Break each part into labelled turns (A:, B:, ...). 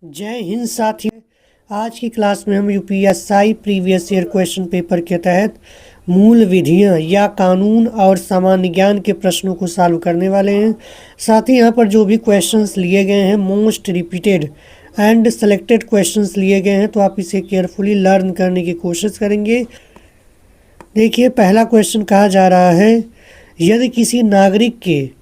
A: जय हिंद साथियों। आज की क्लास में हम UPSI previous year question paper के तहत मूल विधियां या कानून और सामान्य ज्ञान के प्रश्नों को सॉल्व करने वाले हैं। साथ ही यहाँ पर जो भी क्वेश्चंस लिए गए हैं most repeated and selected questions लिए गए हैं, तो आप इसे केयरफुली लर्न करने की कोशिश करेंगे। देखिए, पहला क्वेश्चन कहा जा रहा है, यदि किसी नागरिक के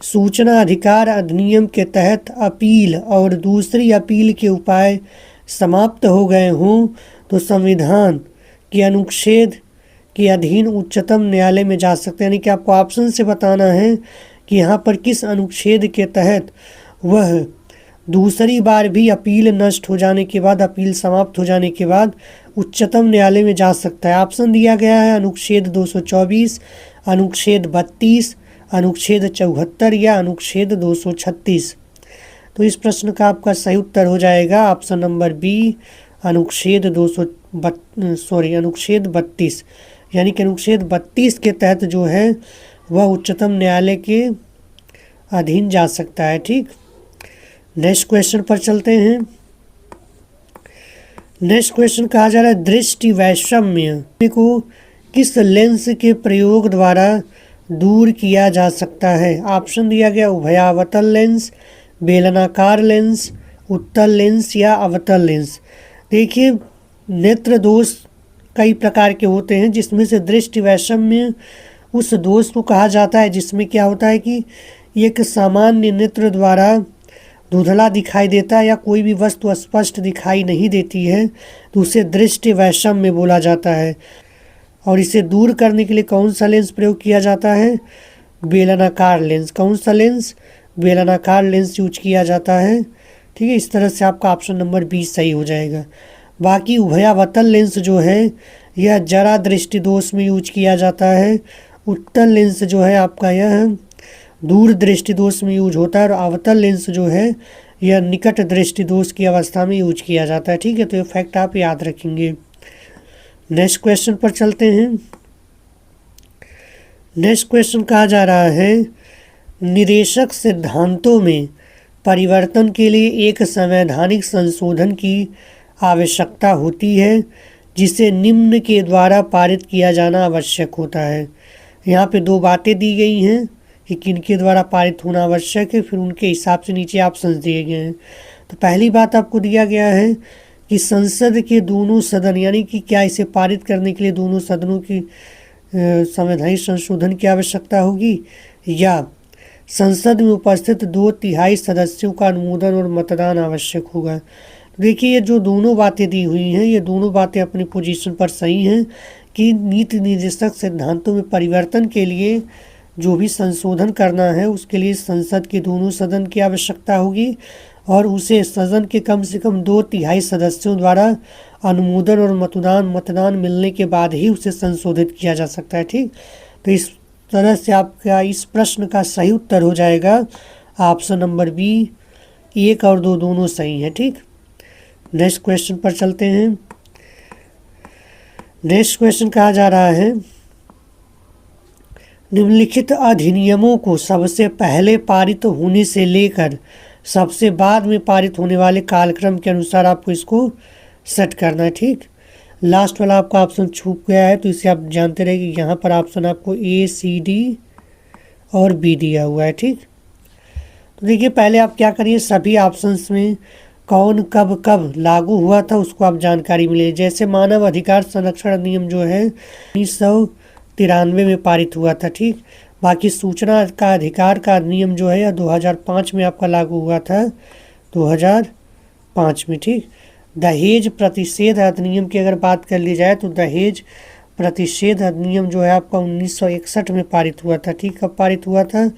A: सूचना अधिकार अधिनियम के तहत अपील और दूसरी अपील के उपाय समाप्त हो गए हों तो संविधान के अनुच्छेद के अधीन उच्चतम न्यायालय में जा सकते हैं। यानी कि आपको ऑप्शन से बताना है कि यहाँ पर किस अनुच्छेद के तहत वह दूसरी बार भी अपील नष्ट हो जाने के बाद, अपील समाप्त हो जाने के बाद उच्चतम न्यायालय में जा सकता है। ऑप्शन दिया गया है अनुच्छेद 224, अनुच्छेद 32, अनुच्छेद 74 या अनुच्छेद 236। तो इस प्रश्न का आपका सही उत्तर हो जाएगा ऑप्शन नंबर बी, अनुच्छेद 32। यानी कि अनुच्छेद 32 के तहत जो है वह उच्चतम न्यायालय के अधीन जा सकता है। ठीक, नेक्स्ट क्वेश्चन पर चलते हैं। नेक्स्ट क्वेश्चन कहा जा रहा है, दृष्टि वैषम्य को किस लेंस के प्रयोग द्वारा दूर किया जा सकता है। ऑप्शन दिया गया उभयावतल लेंस, बेलनाकार लेंस, उत्तल लेंस या अवतल लेंस। देखिए, नेत्र दोष कई प्रकार के होते हैं, जिसमें से दृष्टि वैषम्य उस दोष को कहा जाता है जिसमें क्या होता है कि एक सामान्य नेत्र द्वारा धुंधला दिखाई देता है या कोई भी वस्तु स्पष्ट दिखाई नहीं देती है, तो उसे दृष्टि वैषम्य बोला जाता है। और इसे दूर करने के लिए कौन सा लेंस प्रयोग किया जाता है? बेलनाकार लेंस। कौन सा लेंस? बेलनाकार लेंस यूज किया जाता है। ठीक है, इस तरह से आपका ऑप्शन नंबर 20 सही हो जाएगा। बाकी उभयावतल लेंस जो है यह जरा दृष्टि दोष में यूज किया जाता है। उत्तल लेंस जो है आपका यह दूर दृष्टि दोष में यूज होता है, और अवतल लेंस जो है यह निकट दृष्टि दोष की अवस्था में यूज किया जाता है। ठीक है, तो ये फैक्ट आप याद रखेंगे। नेक्स्ट क्वेश्चन पर चलते हैं। नेक्स्ट क्वेश्चन कहा जा रहा है, निदेशक सिद्धांतों में परिवर्तन के लिए एक संवैधानिक संशोधन की आवश्यकता होती है जिसे निम्न के द्वारा पारित किया जाना आवश्यक होता है। यहाँ पे दो बातें दी गई हैं कि किनके द्वारा पारित होना आवश्यक है, फिर उनके हिसाब से नीचे ऑप्शंस दिए गए हैं। तो पहली बात आपको दिया गया है कि संसद के दोनों सदन, यानी कि क्या इसे पारित करने के लिए दोनों सदनों की संवैधानिक संशोधन की आवश्यकता होगी, या संसद में उपस्थित 2/3 सदस्यों का अनुमोदन और मतदान आवश्यक होगा। देखिए, ये जो दोनों बातें दी हुई हैं, ये दोनों बातें अपनी पोजीशन पर सही हैं कि नीति निर्देशक सिद्धांतों में परिवर्तन के लिए जो भी संशोधन करना है उसके लिए संसद के दोनों सदन की आवश्यकता होगी, और उसे सदन के कम से कम 2/3 सदस्यों द्वारा अनुमोदन और मतदान मिलने के बाद ही उसे संशोधित किया जा सकता है। ठीक, तो इस तरह से आपका इस प्रश्न का सही उत्तर हो जाएगा ऑप्शन नंबर बी, 1 और 2 दोनों सही हैं। ठीक, नेक्स्ट क्वेश्चन पर चलते हैं। नेक्स्ट क्वेश्चन कहा जा रहा है, निम्नलिखित अधिनियमों को सबसे पहले पारित होने से लेकर सबसे बाद में पारित होने वाले कालक्रम के अनुसार आपको इसको सेट करना है। ठीक, लास्ट वाला आपका ऑप्शन छूट गया है, तो इसे आप जानते रहे कि यहाँ पर ऑप्शन आपको A, C, D और B दिया हुआ है। ठीक, तो देखिए, पहले आप क्या करिए, सभी ऑप्शंस में कौन कब कब लागू हुआ था उसको आप जानकारी मिले। जैसे मानव अधिकार संरक्षण अधिनियम जो है 1993 में पारित हुआ था। ठीक, बाकी सूचना का अधिकार का अधिनियम जो है 2005 में आपका लागू हुआ था, 2005 में। ठीक, दहेज प्रतिषेध अधिनियम की अगर बात कर ली जाए तो दहेज प्रतिषेध अधिनियम जो है आपका 1961 में पारित हुआ था। ठीक, कब पारित हुआ था?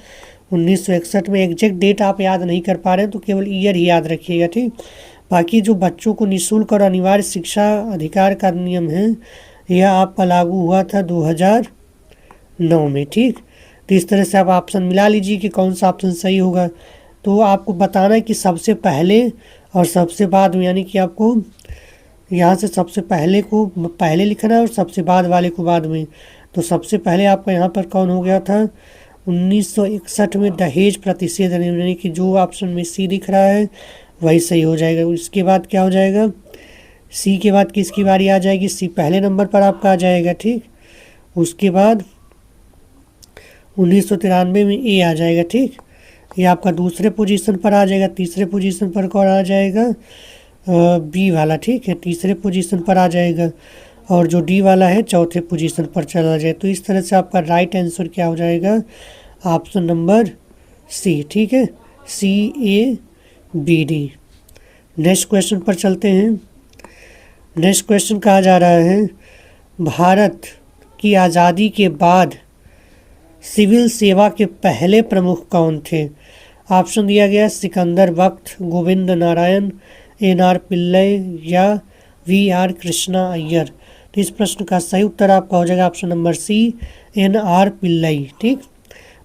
A: 1961 में। एग्जैक्ट डेट आप याद नहीं कर पा रहे हैं तो केवल ईयर ही याद रखिएगा। ठीक, बाकी जो बच्चों को निःशुल्क और अनिवार्य शिक्षा अधिकार का अधिनियम है यह आपका लागू हुआ था 2009 में। ठीक, तो इस तरह से आप ऑप्शन मिला लीजिए कि कौन सा ऑप्शन सही होगा। तो आपको बताना है कि सबसे पहले और सबसे बाद में, यानी कि आपको यहाँ से सबसे पहले को पहले लिखना है और सबसे बाद वाले को बाद में। तो सबसे पहले आपका यहाँ पर कौन हो गया था? 1961 में दहेज प्रतिषेध अधिनियम, यानी कि जो ऑप्शन में सी दिख रहा है वही सही हो जाएगा। इसके बाद क्या हो जाएगा, सी के बाद किसकी बारी आ जाएगी, सी पहले नंबर पर आपका आ जाएगा, ठीक। उसके बाद 1993 में ए आ जाएगा, ठीक। ये आपका दूसरे पोजीशन पर आ जाएगा। तीसरे पोजीशन पर कौन आ जाएगा, बी वाला, ठीक है, तीसरे पोजीशन पर आ जाएगा। और जो डी वाला है चौथे पोजीशन पर चला जाए। तो इस तरह से आपका राइट आंसर क्या हो जाएगा, ऑप्शन नंबर सी, ठीक है, C A B D. Next question पर चलते हैं। नेक्स्ट क्वेश्चन कहा जा रहा है, भारत की आज़ादी के बाद सिविल सेवा के पहले प्रमुख कौन थे। ऑप्शन दिया गया सिकंदर बख्त, गोविंद नारायण, एन.आर. पिल्लई या वी.आर. कृष्णा अय्यर। तो इस प्रश्न का सही उत्तर आपका हो जाएगा option number C, N R. Pillai, ठीक।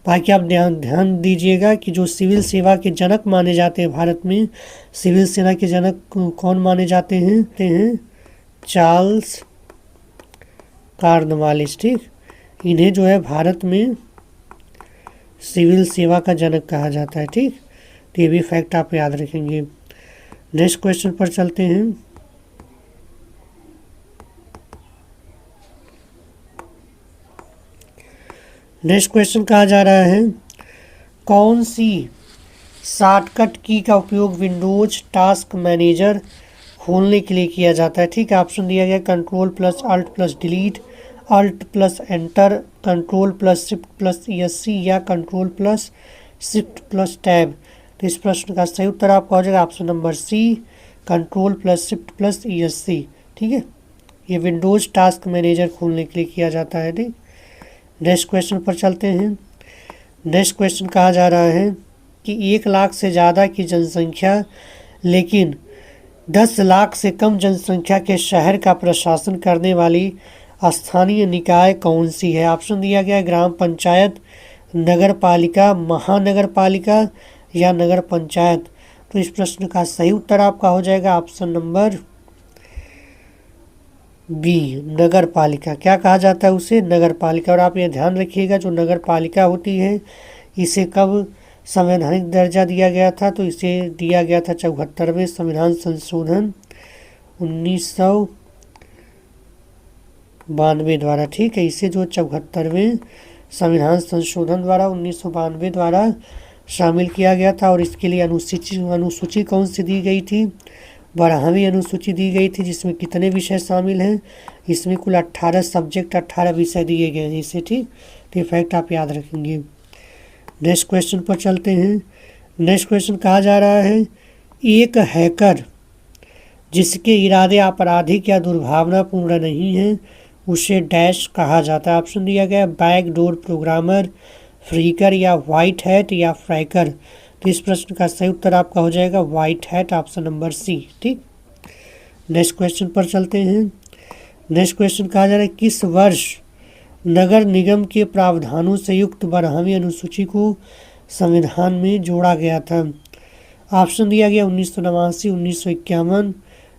A: बाकी आप ध्यान दीजिएगा कि जो सिविल सेवा के जनक माने जाते हैं भारत में, सिविल सेना के जनक कौन माने जाते हैं, चार्ल्स कॉर्नवालिस, ठीक। इन्हें जो है भारत में सिविल सेवा का जनक कहा जाता है, ठीक। तो ये भी फैक्ट आप याद रखेंगे। नेक्स्ट क्वेश्चन पर चलते हैं। नेक्स्ट क्वेश्चन कहा जा रहा है, कौन सी शॉर्टकट की का उपयोग विंडोज टास्क मैनेजर खोलने के लिए किया जाता है, ठीक है। ऑप्शन दिया गया control plus alt plus delete, alt plus enter, control plus shift plus ESC या control plus shift plus tab. तो इस प्रश्न का सही उत्तर आपका हो जाएगा option number C, control plus shift plus ESC, ठीक है। ये विंडोज टास्क मैनेजर खोलने के लिए किया जाता है, ठीक। नेक्स्ट क्वेश्चन पर चलते हैं। नेक्स्ट क्वेश्चन कहा जा रहा है कि 1 लाख से ज़्यादा की जनसंख्या लेकिन 10 लाख से कम जनसंख्या के शहर का प्रशासन करने वाली स्थानीय निकाय कौन सी है। ऑप्शन दिया गया ग्राम पंचायत, नगर पालिका, महानगर पालिका या नगर पंचायत। तो इस प्रश्न का सही उत्तर आपका हो जाएगा ऑप्शन नंबर बी, नगर पालिका। क्या कहा जाता है उसे, नगर पालिका। और आप ये ध्यान रखिएगा, जो नगर पालिका होती है इसे कब संवैधानिक दर्जा दिया गया था, तो इसे दिया गया था 74वें संविधान संशोधन 1992 द्वारा, ठीक है। इसे जो 74वें संविधान संशोधन द्वारा 1992 द्वारा शामिल किया गया था। और इसके लिए अनुसूची कौन सी दी गई थी, 12वीं अनुसूची दी गई थी, जिसमें कितने विषय शामिल हैं, इसमें कुल 18 सब्जेक्ट 18 विषय दिए गए हैं इसे, ठीक। तो ये फैक्ट आप याद रखेंगे। नेक्स्ट क्वेश्चन पर चलते हैं। नेक्स्ट क्वेश्चन कहा जा रहा है, एक हैकर जिसके इरादे आपराधिक या दुर्भावनापूर्ण नहीं हैं उसे डैश कहा जाता है। ऑप्शन दिया गया बैकडोर प्रोग्रामर, फ्रीकर या वाइट हैट या फ्रैकर। तो इस प्रश्न का सही उत्तर आपका हो जाएगा white hat, option number C, ठीक। नेक्स्ट क्वेश्चन पर चलते हैं। नेक्स्ट क्वेश्चन कहा जा रहा है, किस वर्ष नगर निगम के प्रावधानों से युक्त 12वीं अनुसूची को संविधान में जोड़ा गया था। ऑप्शन दिया गया 1989, 1951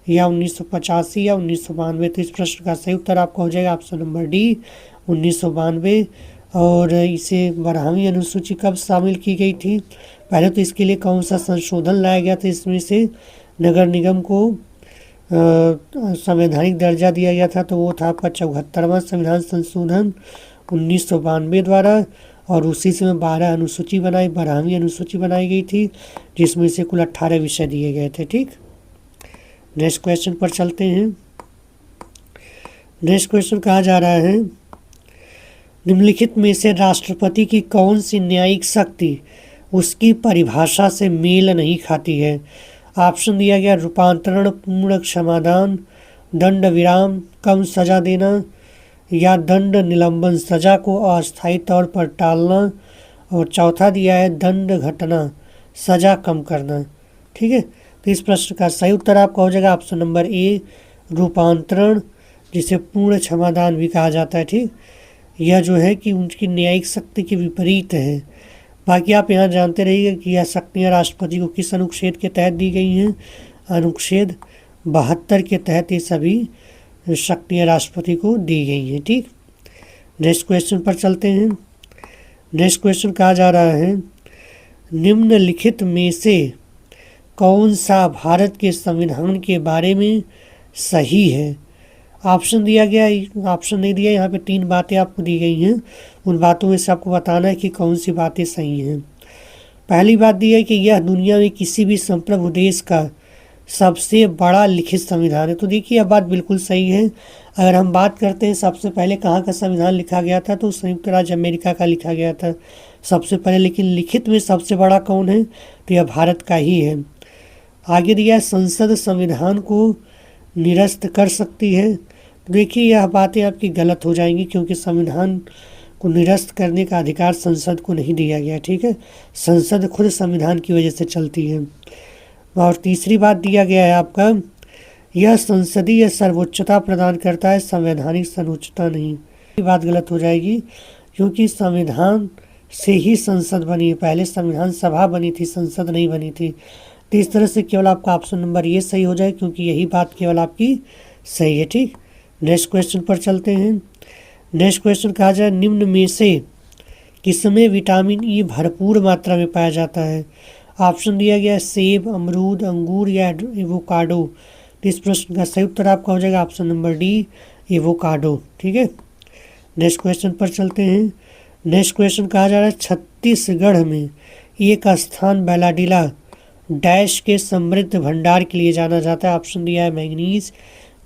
A: या 1985 या 1992। तो इस प्रश्न का सही उत्तर आपका हो जाएगा ऑप्शन नंबर डी, 1992। और इसे 12वीं अनुसूची कब शामिल की गई थी, पहले तो इसके लिए कौन सा संशोधन लाया गया था, इसमें से नगर निगम को संवैधानिक दर्जा दिया गया था, तो वो था आपका 74वां संविधान संशोधन 1992 द्वारा। और उसी से 12वीं अनुसूची बनाई गई थी, जिसमें से कुल 18 विषय दिए गए थे, ठीक। नेक्स्ट क्वेश्चन पर चलते हैं। नेक्स्ट क्वेश्चन कहा जा रहा है, निम्नलिखित में से राष्ट्रपति की कौन सी न्यायिक शक्ति उसकी परिभाषा से मेल नहीं खाती है। ऑप्शन दिया गया रूपांतरण, पूर्ण क्षमादान, दंड विराम, कम सजा देना या दंड निलंबन, सजा को अस्थायी तौर पर टालना। और चौथा दिया है दंड घटना, सजा कम करना, ठीक है। तो इस प्रश्न का सही उत्तर आपका हो जाएगा ऑप्शन नंबर ए, रूपांतरण, जिसे पूर्ण क्षमादान भी कहा जाता है, ठीक। यह जो है कि उनकी न्यायिक शक्ति के विपरीत है। बाकी आप यहाँ जानते रहिएगा कि यह शक्तियाँ राष्ट्रपति को किस अनुच्छेद के तहत दी गई हैं, अनुच्छेद 72 के तहत ये सभी शक्तियाँ राष्ट्रपति को दी गई हैं, ठीक। नेक्स्ट क्वेश्चन पर चलते हैं। नेक्स्ट क्वेश्चन कहा जा रहा है, निम्नलिखित में से कौन सा भारत के संविधान के बारे में सही है। ऑप्शन दिया गया, ऑप्शन नहीं दिया, यहाँ पे 3 बातें आपको दी गई हैं। उन बातों में से आपको बताना है कि कौन सी बातें सही हैं। पहली बात दी है कि यह दुनिया में किसी भी संप्रभु देश का सबसे बड़ा लिखित संविधान है। तो देखिए यह बात बिल्कुल सही है। अगर हम बात करते हैं सबसे पहले कहाँ का संविधान लिखा गया था, तो संयुक्त राज्य अमेरिका का लिखा गया था सबसे पहले। लेकिन लिखित में सबसे बड़ा कौन है, तो यह भारत का ही है। आगे दिया है संसद संविधान को निरस्त कर सकती है। तो देखिए यह बातें आपकी गलत हो जाएंगी, क्योंकि संविधान को निरस्त करने का अधिकार संसद को नहीं दिया गया। ठीक है, संसद खुद संविधान की वजह से चलती है। और तीसरी बात दिया गया है आपका, यह संसदीय सर्वोच्चता प्रदान करता है, संवैधानिक सर्वोच्चता नहीं। ये बात गलत हो जाएगी, क्योंकि संविधान से ही संसद बनी है। पहले संविधान सभा बनी थी, संसद नहीं बनी थी। तो इस तरह से केवल आपका ऑप्शन नंबर ये सही हो जाए, क्योंकि यही बात केवल आपकी सही है। ठीक, नेक्स्ट क्वेश्चन पर चलते हैं। नेक्स्ट क्वेश्चन कहा जाए, निम्न में से किसमें विटामिन ई भरपूर मात्रा में पाया जाता है। ऑप्शन दिया गया सेब, अमरूद, अंगूर या एवोकाडो। तो इस प्रश्न का सही उत्तर आपका हो जाएगा ऑप्शन नंबर डी, एवोकाडो। ठीक है, नेक्स्ट क्वेश्चन पर चलते हैं। नेक्स्ट क्वेश्चन कहा जा रहा है, छत्तीसगढ़ में एक स्थान बैलाडीला डैश के समृद्ध भंडार के लिए जाना जाता है। ऑप्शन दिया है मैंगनीज,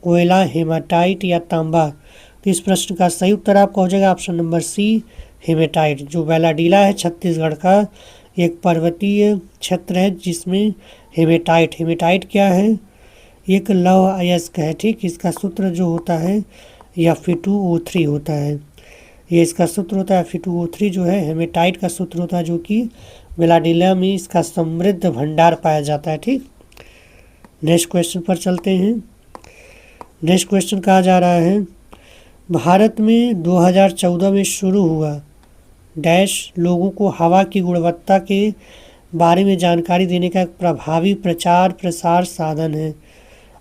A: कोयला, हेमाटाइट या तांबा। तो इस प्रश्न का सही उत्तर आपका हो जाएगा ऑप्शन नंबर सी, हेमाटाइट। जो बैलाडीला है छत्तीसगढ़ का एक पर्वतीय क्षेत्र है, जिसमें हेमाटाइट क्या है, एक लौह अयस्क है। ठीक, इसका सूत्र जो होता है या Fe2O3 होता है, ये इसका सूत्र होता है। Fe2O3 जो है हेमाटाइट का सूत्र होता है, जो कि बैलाडीला में इसका समृद्ध भंडार पाया जाता है। ठीक, नेक्स्ट क्वेश्चन पर चलते हैं। नेक्स्ट क्वेश्चन कहा जा रहा है, भारत में 2014 में शुरू हुआ डैश लोगों को हवा की गुणवत्ता के बारे में जानकारी देने का एक प्रभावी प्रचार प्रसार साधन है।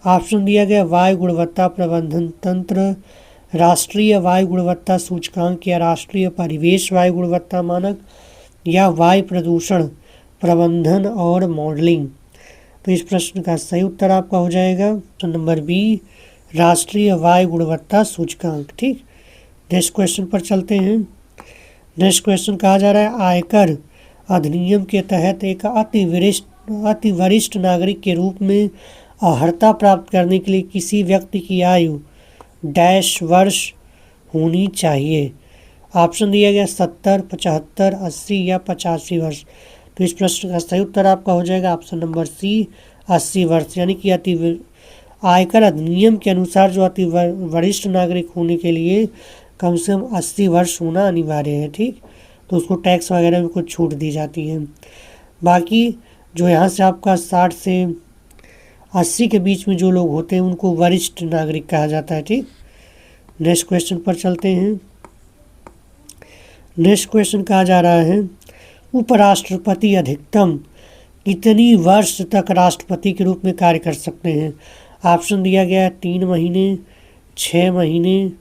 A: ऑप्शन दिया गया वायु गुणवत्ता प्रबंधन तंत्र, राष्ट्रीय वायु गुणवत्ता सूचकांक या राष्ट्रीय परिवेश वायु गुणवत्ता मानक, या वायु प्रदूषण प्रबंधन और मॉडलिंग। तो इस प्रश्न का सही उत्तर आपका हो जाएगा ऑप्शन नंबर बी, राष्ट्रीय वायु गुणवत्ता सूचकांक। ठीक, नेक्स्ट क्वेश्चन पर चलते हैं। नेक्स्ट क्वेश्चन कहा जा रहा है, आयकर अधिनियम के तहत एक अति वरिष्ठ नागरिक के रूप में अर्हता प्राप्त करने के लिए किसी व्यक्ति की आयु डैश वर्ष होनी चाहिए। ऑप्शन दिया गया 70, 75, 80 या 85 वर्ष। तो इस प्रश्न का सही उत्तर आपका हो जाएगा ऑप्शन नंबर सी, 80 वर्ष। यानी कि आयकर अधिनियम के अनुसार जो अति वरिष्ठ नागरिक होने के लिए कम से कम 80 वर्ष होना अनिवार्य है। ठीक, तो उसको टैक्स वगैरह में कुछ छूट दी जाती है। बाकी जो यहाँ से आपका 60 से 80 के बीच में जो लोग होते हैं उनको वरिष्ठ नागरिक कहा जाता है। ठीक, नेक्स्ट क्वेश्चन पर चलते हैं। नेक्स्ट क्वेश्चन कहा जा रहा है, उपराष्ट्रपति अधिकतम कितनी वर्ष तक राष्ट्रपति के रूप में कार्य कर सकते हैं। ऑप्शन दिया गया है 3 महीने, 6 महीने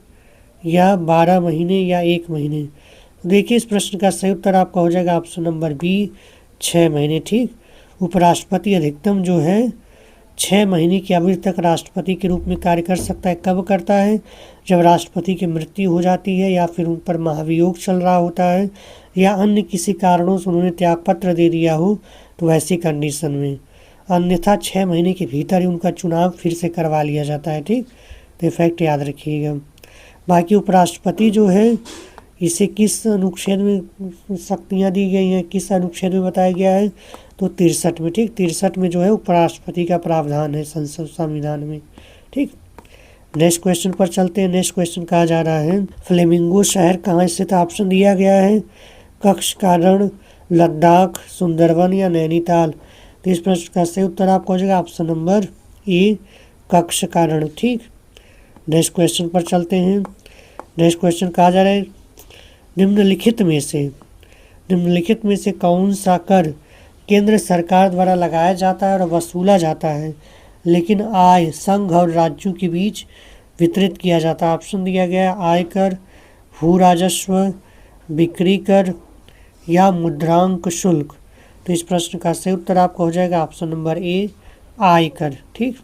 A: या 12 महीने या 1 महीने। तो देखिए इस प्रश्न का सही उत्तर आपका हो जाएगा ऑप्शन नंबर बी, 6 महीने। ठीक, उपराष्ट्रपति अधिकतम जो है 6 महीने की अवधि तक राष्ट्रपति के रूप में कार्य कर सकता है। कब करता है, जब राष्ट्रपति की मृत्यु हो जाती है, या फिर उन पर महाभियोग चल रहा होता है, या अन्य किसी कारणों से उन्होंने त्यागपत्र दे दिया हो, तो वैसी कंडीशन में। अन्यथा 6 महीने के भीतर ही उनका चुनाव फिर से करवा लिया जाता है। ठीक, तो इफेक्ट याद रखिएगा। बाकी उपराष्ट्रपति जो है इसे किस अनुच्छेद में शक्तियाँ दी गई हैं, किस अनुच्छेद में बताया गया है, तो 63 में। ठीक, 63 में जो है उपराष्ट्रपति का प्रावधान है संसद संविधान में। ठीक, नेक्स्ट क्वेश्चन पर चलते हैं। नेक्स्ट क्वेश्चन कहा जा रहा है, फ्लेमिंगो शहर कहाँ स्थित। ऑप्शन दिया गया है कच्छ का रण, लद्दाख, सुंदरवन या नैनीताल। तो इस प्रश्न का सही उत्तर आपको हो जाएगा ऑप्शन नंबर ए, कच्छ का रण। ठीक, नेक्स्ट क्वेश्चन पर चलते हैं। नेक्स्ट क्वेश्चन कहा जा रहा है, निम्नलिखित में से कौन सा कर केंद्र सरकार द्वारा लगाया जाता है और वसूला जाता है, लेकिन आय संघ और राज्यों के बीच वितरित किया जाता है। ऑप्शन दिया गया है आयकर, भू राजस्व, बिक्री कर या मुद्रांक शुल्क। तो इस प्रश्न का सही उत्तर आपका हो जाएगा ऑप्शन नंबर ए, आयकर। ठीक,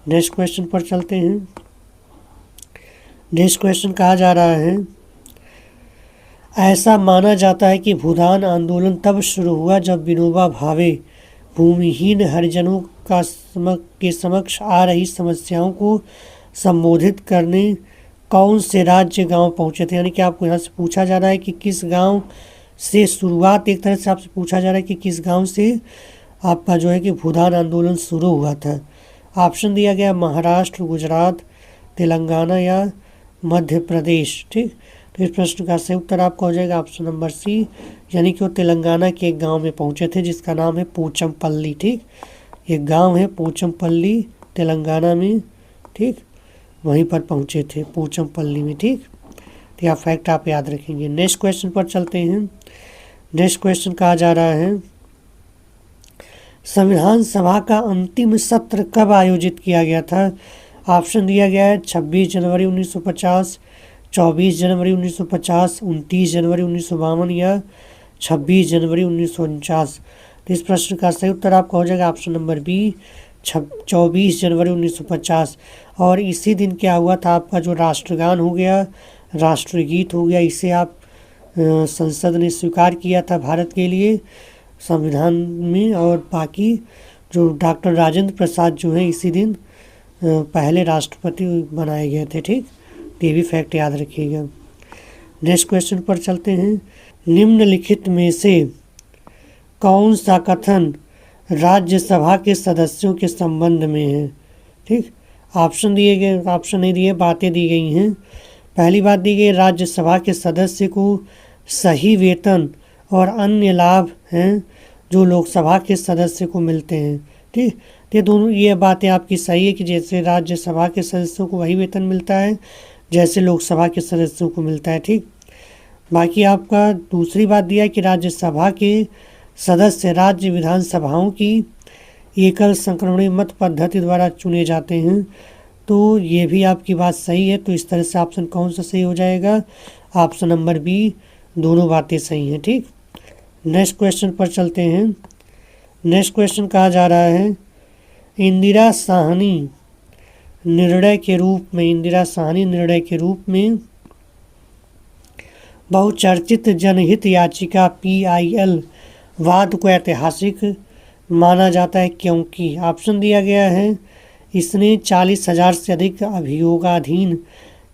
A: नेक्स्ट क्वेश्चन पर चलते हैं। नेक्स्ट क्वेश्चन कहा जा रहा है, ऐसा माना जाता है कि भूदान आंदोलन तब शुरू हुआ जब विनोबा भावे भूमिहीन हरिजनों के समक्ष आ रही समस्याओं को संबोधित करने कौन से राज्य गांव पहुंचे थे। यानी कि आपको यहाँ से पूछा जा रहा है कि किस गांव से शुरुआत, एक तरह से आपसे पूछा जा रहा है कि किस गांव से आपका जो है कि भूदान आंदोलन शुरू हुआ था। ऑप्शन दिया गया महाराष्ट्र, गुजरात, तेलंगाना या मध्य प्रदेश। ठीक, तो इस प्रश्न का सही उत्तर आपका हो जाएगा ऑप्शन नंबर सी, यानी कि वो तेलंगाना के एक गांव में पहुंचे थे जिसका नाम है पोचमपल्ली। ठीक, एक गांव है पोचमपल्ली तेलंगाना में। ठीक, वहीं पर पहुंचे थे पोचमपल्ली में। ठीक, तो यह फैक्ट आप याद रखेंगे। नेक्स्ट क्वेश्चन पर चलते हैं। नेक्स्ट क्वेश्चन कहा जा रहा है, संविधान सभा का अंतिम सत्र कब आयोजित किया गया था। ऑप्शन दिया गया है 26 जनवरी 1950, 24 जनवरी 1950, 29 जनवरी 1952 या 26 जनवरी 1949। तो इस प्रश्न का सही उत्तर आपका हो जाएगा ऑप्शन नंबर बी, 24 जनवरी 1950। और इसी दिन क्या हुआ था, आपका जो राष्ट्रगान हो गया, राष्ट्रगीत हो गया, इसे आप संसद ने स्वीकार किया था भारत के लिए संविधान में। और बाकी जो डॉक्टर राजेंद्र प्रसाद जो हैं इसी दिन पहले राष्ट्रपति बनाए गए थे। ठीक, ये भी फैक्ट याद रखिएगा। नेक्स्ट क्वेश्चन पर चलते हैं। निम्नलिखित में से कौन सा कथन राज्यसभा के सदस्यों के संबंध में है। ठीक, ऑप्शन दिए गए, ऑप्शन नहीं दिए, बातें दी गई हैं। पहली बात दी गई, राज्यसभा के सदस्य को सही वेतन और अन्य लाभ हैं जो लोकसभा के सदस्य को मिलते हैं। ठीक, ये दोनों ये बातें आपकी सही है कि जैसे राज्यसभा के सदस्यों को वही वेतन मिलता है जैसे लोकसभा के सदस्यों को मिलता है। ठीक, बाकी आपका दूसरी बात दिया है कि राज्यसभा के सदस्य राज्य विधानसभाओं की एकल संक्रमणीय मत पद्धति द्वारा चुने जाते हैं। तो ये भी आपकी बात सही है। तो इस तरह से ऑप्शन कौन सा सही हो जाएगा, ऑप्शन नंबर बी, दोनों बातें सही हैं। ठीक, नेक्स्ट क्वेश्चन पर चलते हैं। नेक्स्ट क्वेश्चन कहा जा रहा है, इंदिरा साहनी निर्णय के रूप में, इंदिरा साहनी निर्णय के रूप में बहुचर्चित जनहित याचिका PIL वाद को ऐतिहासिक माना जाता है क्योंकि। ऑप्शन दिया गया है, इसने 40,000 से अधिक अभियोगाधीन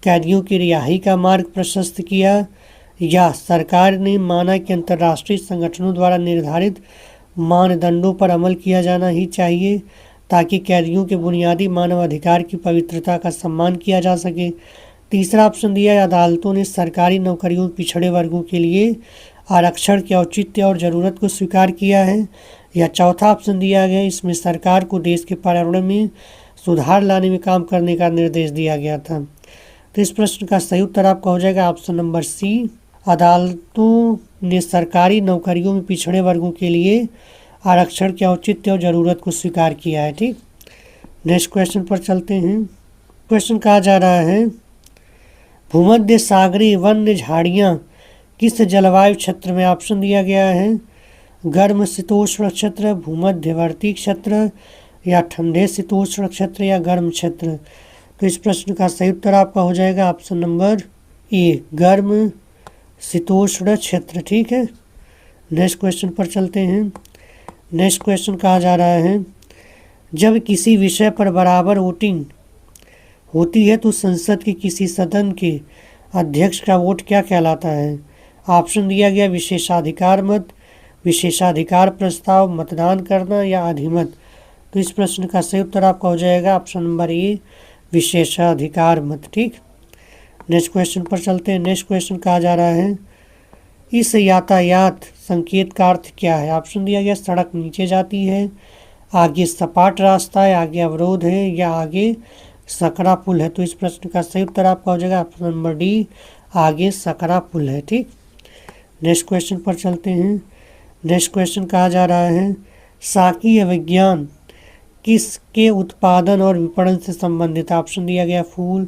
A: कैदियों की रिहाई का मार्ग प्रशस्त किया, या सरकार ने माना कि अंतर्राष्ट्रीय संगठनों द्वारा निर्धारित मानदंडों पर अमल किया जाना ही चाहिए ताकि कैदियों के बुनियादी मानव अधिकार की पवित्रता का सम्मान किया जा सके। तीसरा ऑप्शन दिया है, अदालतों ने सरकारी नौकरियों पिछड़े वर्गों के लिए आरक्षण के औचित्य और ज़रूरत को स्वीकार किया है। या चौथा ऑप्शन दिया गया, इसमें सरकार को देश के पर्यावरण में सुधार लाने में काम करने का निर्देश दिया गया था। तो इस प्रश्न का सही उत्तर आपका हो जाएगा ऑप्शन नंबर सी, अदालतों ने सरकारी नौकरियों में पिछड़े वर्गों के लिए आरक्षण के औचित्य और ज़रूरत को स्वीकार किया है। ठीक, नेक्स्ट क्वेश्चन पर चलते हैं। क्वेश्चन कहा जा रहा है, भूमध्य सागरीय वन्य झाड़ियाँ किस जलवायु क्षेत्र में। ऑप्शन दिया गया है, गर्म शीतोष्ण क्षेत्र, भूमध्यवर्ती क्षेत्र, या ठंडे शीतोष्ण क्षेत्र, या गर्म क्षेत्र। तो इस प्रश्न का सही उत्तर आपका हो जाएगा ऑप्शन नंबर ए, गर्म शीतोष्ण क्षेत्र। ठीक है, नेक्स्ट क्वेश्चन पर चलते हैं। नेक्स्ट क्वेश्चन कहा जा रहा है, जब किसी विषय पर बराबर वोटिंग होती है तो संसद के किसी सदन के अध्यक्ष का वोट क्या कहलाता है। ऑप्शन दिया गया, विशेषाधिकार मत, विशेषाधिकार प्रस्ताव, मतदान करना, या अधिमत। तो इस प्रश्न का सही उत्तर आपका हो जाएगा ऑप्शन नंबर ए, विशेषाधिकार मत। ठीक, नेक्स्ट क्वेश्चन पर चलते हैं। नेक्स्ट क्वेश्चन कहा जा रहा है, इस यातायात संकेत का अर्थ क्या है। ऑप्शन दिया गया, सड़क नीचे जाती है, आगे सपाट रास्ता है, आगे अवरोध है, या आगे सकरा पुल है। तो इस प्रश्न का सही उत्तर आपका हो जाएगा ऑप्शन नंबर डी, आगे सकरा पुल है। ठीक, नेक्स्ट क्वेश्चन पर चलते हैं। नेक्स्ट क्वेश्चन कहा जा रहा है, शाकीय विज्ञान किसके उत्पादन और विपणन से संबंधित। ऑप्शन दिया गया, फूल,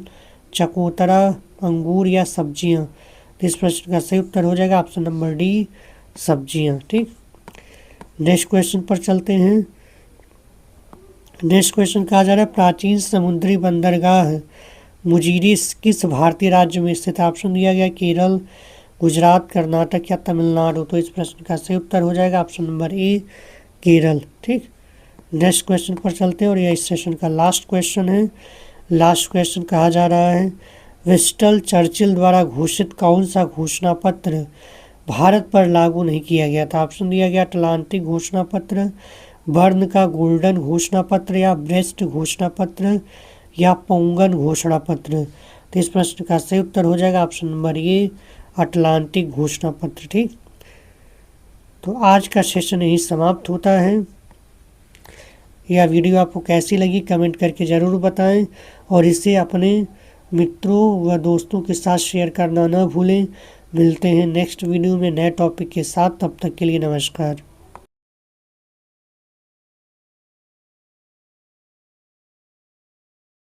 A: चकोतरा, अंगूर, या सब्जियां। तो इस प्रश्न का सही उत्तर हो जाएगा ऑप्शन नंबर डी, सब्जियां। ठीक, नेक्स्ट क्वेश्चन पर चलते हैं। नेक्स्ट क्वेश्चन कहा जा रहा है प्राचीन समुद्री बंदरगाह मुजीरिस किस भारतीय राज्य में स्थित? ऑप्शन दिया गया केरल, गुजरात, कर्नाटक या तमिलनाडु। तो इस प्रश्न का सही उत्तर हो जाएगा ऑप्शन नंबर ए केरल। ठीक, नेक्स्ट क्वेश्चन पर चलते हैं और यह इस सेशन का लास्ट क्वेश्चन है। लास्ट क्वेश्चन कहा जा रहा है विंस्टन चर्चिल द्वारा घोषित कौन सा घोषणा पत्र भारत पर लागू नहीं किया गया था? ऑप्शन दिया गया अटलांटिक घोषणा पत्र, बर्न का गोल्डन घोषणा पत्र या ब्रेस्ट घोषणा पत्र या पोंगन घोषणा पत्र। तो इस प्रश्न का सही उत्तर हो जाएगा ऑप्शन नंबर ए अटलांटिक घोषणा पत्र। ठीक, तो आज का सेशन यही समाप्त होता है। यह वीडियो आपको कैसी लगी कमेंट करके ज़रूर बताएं और इसे अपने मित्रों व दोस्तों के साथ शेयर करना न भूलें। मिलते हैं नेक्स्ट वीडियो में नए टॉपिक के साथ, तब तक के लिए नमस्कार।